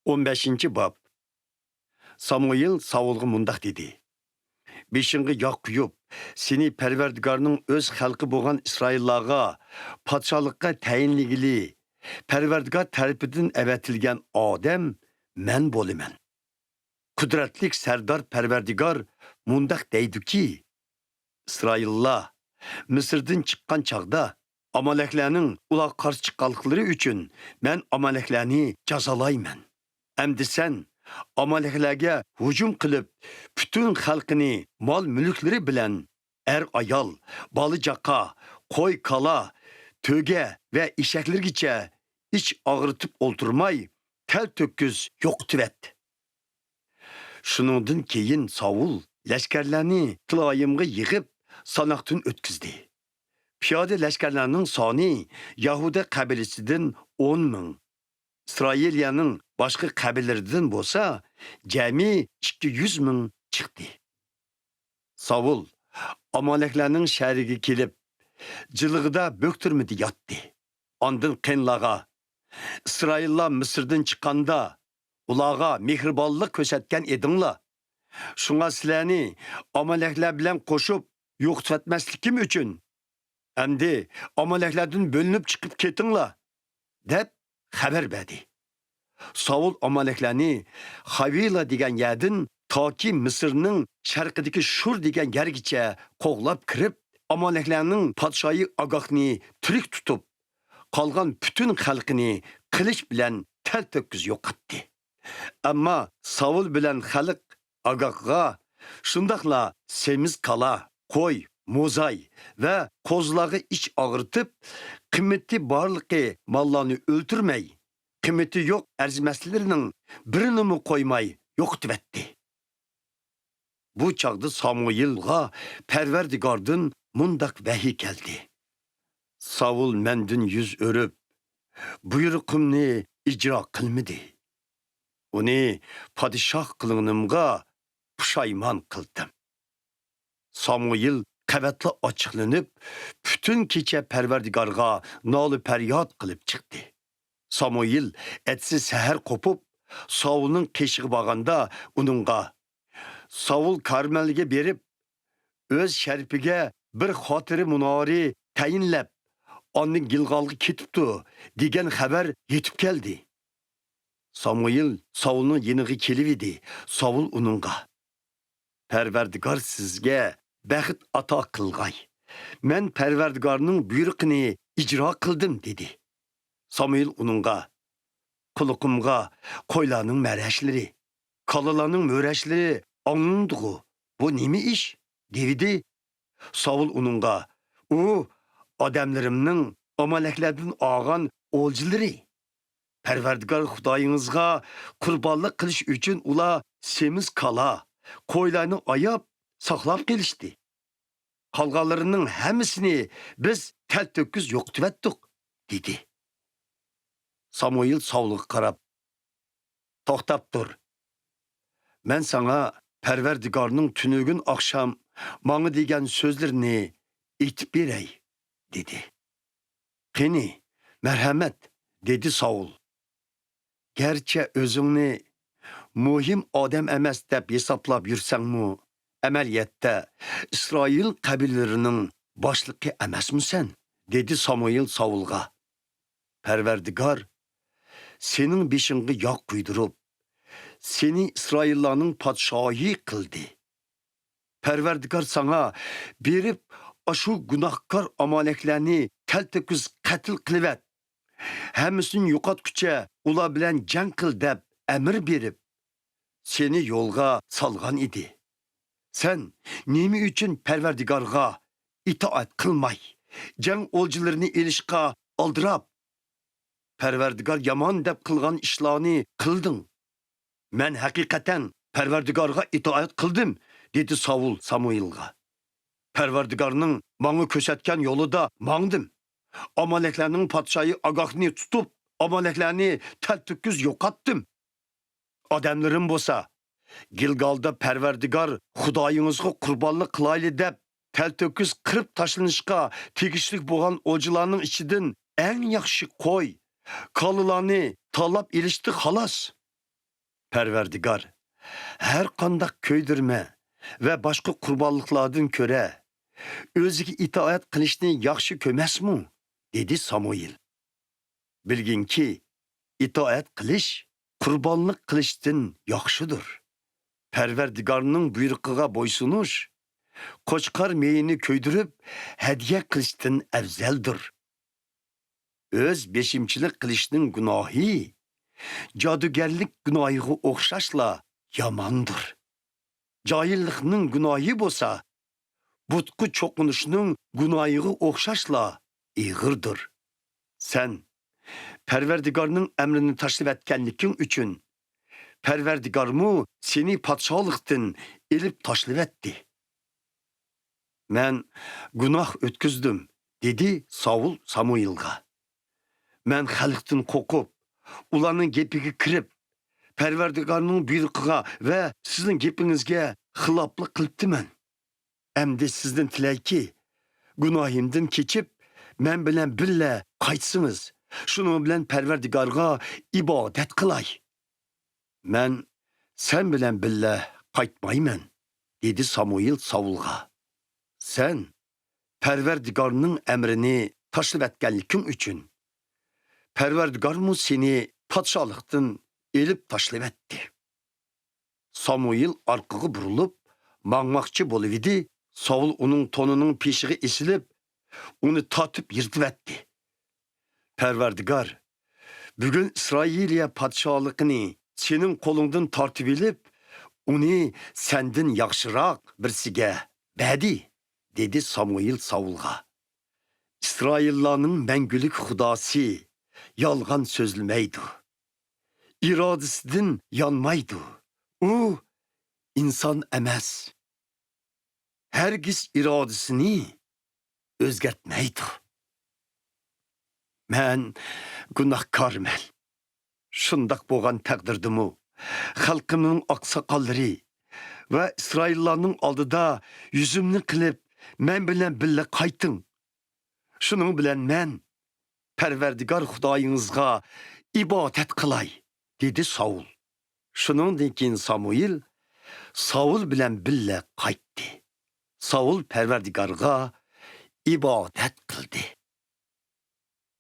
15. bab. Samۇئىل Саулға mundaq dedi. Бешіңгі yağ құйып, seni Pərverdigarның öz xalqı болған İsraillarga padişahlıqqa təyinligili, Pərverdigar tərəfindən əvətilgən adam mən boliman. Qudratlik sərdar Pərverdigar mundaq deydi ki, İsraillar Mısırdan çıqqan çağda Amaleklərinin ular qarşı çıxqanlıqları üçün mən Amaleklərni jazalayman. Əmdi sən Amaleklərə hücum qılıb bütün xalqını mal mülkləri bilən ayal, balıcaqa, qoy kala, töge və eşəklərgicə iç ağırtıp olturmay tel töküz yoqtüvət. Şunundan keyin Saul ləşkərlərini Tılayımğa yığıb sanaqdan ötküzdi. Piyade ləşkərlərinin sani Yahuda qəbiləsidən 10.000, İsrailiyanın başqa qəbillərdən bolsa cəmi 200.000 çıxdı. Saul Amaleklərinin şəhəriga kelib, cılığıda böktürmüdü yatdı. Ondan qenlağa, İsraillar Mısırdan çıqqanda ulağa mehribanlıq körsətkən edinla. Şuna sizlərni Amaleklər bilən qoşub yoxtutmaslikim üçün əmdi Amaleklərdən bölünüb çıxıb ketinla, deb xəbər bədi. Saul Amaleklərni Xavila degan yerdən taki Mısırның şərqidəki Şur degan yergicə qoğlab kirib, Amaleklərinin padişahı Agaqni tirik tutub, qalğan bütün xalqını qilish bilan tel töküz yo'qotdi. Amma Saul bilan xalq Agaqqa shundaqla semiz kala, qo'y, mozay və qo'zlağı iç ağırtıp, qimmeti barlıqı mallarını öldürmey, qimmeti yo'q arzimaslarının birini mi qo'ymay yo'qotibetdi. Bu çağda Samۇئىلға Pərverdigardan mundaq vahiy keldi. Saul mendin yüz örüp, buyruqimni icra qilmidi. Uni padişah qılınımga pushayman qildim. Samۇئىل qavatla açıqlanıp, bütün kecha Pərverdigarga nalı feryat qilib chiqdi. Samۇئىل etsi səhər qopup, Saul'ның qeşiği bağanda ununga, Saul Karmel'ge berib, öz şərpiga bir xotiri munori tayinlab, onun Gilgalga ketibdi degan xabar yetib keldi. Samۇئىل Saul'ның yeniga kelib edi. Saul ununga, Pərverdigar sizga bəxt ata qılğay. Mən Pərverdigarның buyruqini icra qıldım dedi. Samۇئىل ununga, quluqımga qoylarning mərəşləri, kalalarning mörəşləri anındığı, bu nemi iş? Devidi. Saul ununga, o adamlarımның Amaleklərdən ağan olcuları. Pərverdigar Xudayınızga qurbanlıq qilish üçün ula semiz kala, qoylarını ayab, saqlab kelishdi. Qalğanlarının həmmisini biz tel töküz yo'qotibetdik, dedi. Samۇئىل Saul'a qarab, to'xtab tur. Men sana Pərverdigarның tünügün akşam mаңı degan sözlerini etib berey, dedi. Qeni, merhamet, dedi Saul. Gerçi özünü muhim adam emas deb hesaplab yursangmu, əməliyyatda İsrail qəbillərinin başlıqı emasmısan, dedi Samۇئىل Saul'a. Pərverdigar senin beşingi yağ quydurup, seni İsraillarning padişahı qildi. Pərverdigar sana berib, aşu günahkar Amaleklərni tel-töküz qatl qilivet. Həmmisini yo'qotgucha ular bilan jang qil deb əmr berib, seni yo'lga salgan idi. Sen nemi üçün Pərverdigarga itaat qilmay, jang oljilarini elishqa aldırab, Pərverdigar yaman deb qilgan ishlarni qilding. Men haqiqatan Pərverdigarga itaat qildim, dedi Saul Samۇئىلға. Pərverdigarning mаңı ko'rsatgan yo'lida mаңdim. Amaleklərning padişahı Agaqni tutub, Amaleklərni tel-töküz yo'qotdim. Adamlarım bolsa, Gilgalda Pərverdigar Xudayınızga qurbanlıq qilayli deb tel-töküz qirib tashlanishqa tegishlik bo'lgan oljilarning ichidan eng yaxshi qo'y, kalalarni talab elishdi xolos. Pərverdigar, hər qandaq köydürmə və başqa qurbanlıqlardan görə özüge itaat qilishni yaxshi ko'masmi? Dedi Samۇئىل. Bilgin ki, itaat qilish qurbanlık qilishdan yaxshidir. Pərverdigarning buyrug'iga bo'ysunish qo'chqar meyini köydürüp hediye qilishdan afzaldir. Öz beşimchilik qilishning gunohi jodugarlik gunohiga o'xshashla yamandır. Cahillikning gunohi bo'lsa, butqu cho'qinishning gunohiga o'xshashla ig'irdir. Sen Pərverdigarning emrini tashlab etganliking uchun Pərverdigarmu seni padişahlıqtın elib tashlab etdi. Men gunoh o'tkazdim, dedi Saul Samۇئىلga. Men xalqdan qo'rqib, ularning gepiga kirib, Pərverdigarning buyrug'iga va sizning gepingizga xiloflik qilibdiman. Endi sizdan tilayki, gunohimdan kechib, men bilan birga qaytsınız. Şunun bilan Pərverdigarga ibodat qilay. Men sen bilan birga qaytmayman, dedi Samۇئىل Saulga. Sen Pərverdigarning emrini tashlab etganliking uchun Pərverdigarmu seni padişahlıqtın elib tashlab etdi. Samۇئىل arqaga burilib mangmoqchi bo'lib edi. Saul uning to'nining peshiga esilib, uni tatib yirtib etdi. Pərverdigar, bugun İsrailiya padişahligini senin qo'lingdan tortib elib, uni senden yaxshiroq birsiga berdi, dedi Samۇئىل Saulga. İsraillarning manguluk xudosi yolg'on so'zlamaydi. İradəsindən yanmaydı. O, insan emas. Hergiz iradəsini özgertmeydi. Men günahkarmen. Şundak boğan təqdirdimu, xalqımın aqsaqalları ve İsraillarının aldıda yüzümni qilib, men bilen birga qaytın. Şunun bilen men Pərverdigar Xudoyingizga ibodat qilay, dedi Saul. Şunundan keyin Samۇئىل Saul bilen birga qaytdi. Saul Pərverdigarga ibodat qildi.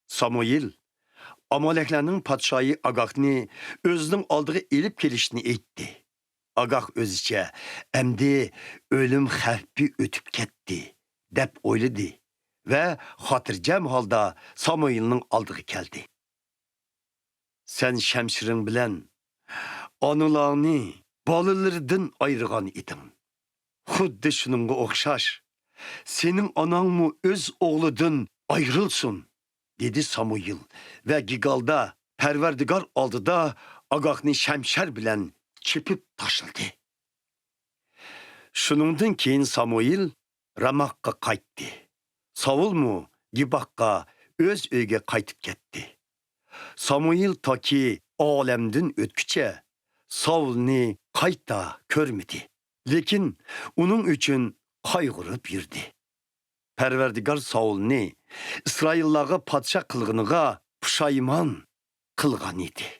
Samۇئىل Amaleklerinin padişahı Agag'ni özünün aldığı elip gelişini etti. Agag özüce emdi ölüm xavfi ötüp ketdi, dep oyladı ve hatırcam halda Samۇئىل'nin aldığı geldi. Sen şemşirin bilen anılarını balılardan ayrıgan idin. Xuddi şununla okşaş, senin ananmı öz oğludun ayrılsın, dedi Samۇئىل ve gigalda Pərverdigar aldıda Agag'ni şemşer bilen çepip taşıldı. Şunundan keyin Samۇئىل Ramakka qaytdı. Saul mu Gibakka öz öyge qaytıp ketdi. Samۇئىل taki alemdin ötküçe Saul'ni qayta körmedi. Lekin onun üçün qaygırıp yürdi. Pərverdigar Saul'ni İsraillarga padişah qılğınıga puşayman qılğan idi.